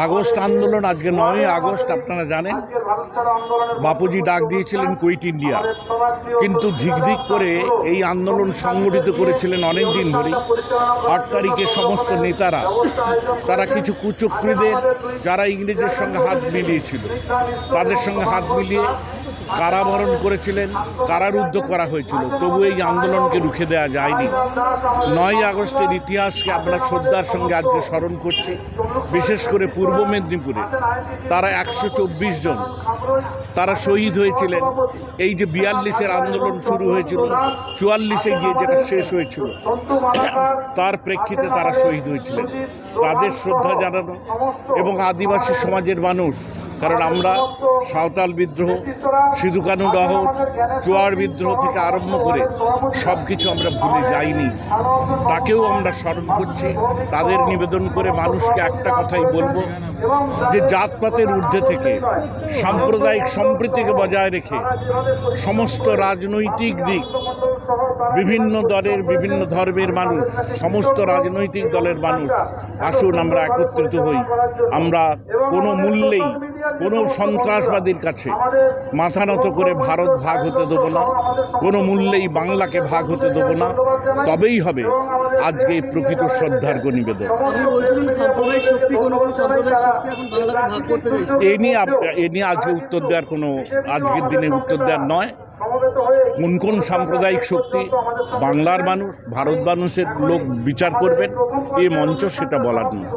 August আন্দোলন আজকে 9ই August আপনারা জানেন বাপুজি ডাক দিয়েছিলেন কুইট ইন্ডিয়া, কিন্তু ধিক করে এই আন্দোলন সংগঠিত করেছিলেন অনেক দিন ধরে। 8 তারিখে সমস্ত নেতারা তারা কিছু কুচক্রীদের যারা ইংরেজের সঙ্গে হাত মিলিয়েছিল তাদের সঙ্গে হাত মিলিয়ে কারাবরণ করেছিলেন, কারারুদ্ধ করা হয়েছিল, তবু এই আন্দোলনকে রুখে দেওয়া যায়নি। 9ই আগস্টের ইতিহাসকে আমরা শ্রদ্ধার সঙ্গে আজকে স্মরণ করছি। বিশেষ করে পূর্ব মেদিনীপুরে তারা 124 জন তারা শহীদ হয়েছিলেন। এই যে 42-এর আন্দোলন শুরু হয়েছিল, 44-এ গিয়ে যেটা শেষ হয়েছিল, তার প্রেক্ষিতে তারা শহীদ হয়েছিলেন। তাদের শ্রদ্ধা জানানো এবং আদিবাসী সমাজের মানুষ, কারণ আমরা সাঁওতাল বিদ্রোহ, সিধু কানু লহর, চুয়াড় বিদ্রোহ থেকে আরম্ভ করে সব কিছু আমরা ভুলে যাইনি, তাকেও আমরা স্মরণ করছি। তাদের নিবেদন করে মানুষকে একটা কথাই বলবো যে জাতপাতের ঊর্ধ্বে থেকে সাম্প্রদায়িক সম্প্রীতিকে বজায় রেখে সমস্ত রাজনৈতিক দিক, বিভিন্ন দলের বিভিন্ন ধর্মের মানুষ, সমস্ত রাজনৈতিক দলের মানুষ আসুন আমরা একত্রিত হই। আমরা কোনো মূল্যেই কোনো সন্ত্রাসবাদীর কাছে মাথা নত করে ভারত ভাগ হতে দেবো না, কোনো মূল্যেই বাংলাকে ভাগ হতে দেবো না। তবেই হবে আজকে প্রকৃত শ্রদ্ধার্ঘ নিবেদন। এ নিয়ে আজকে উত্তর দেওয়ার কোনো, আজকের দিনে উত্তর দেওয়ার নয়। কোন কোন সাম্প্রদায়িক শক্তি বাংলার মানুষ, ভারত মানুষের লোক বিচার করবেন, এই মঞ্চ সেটা বলার নয়।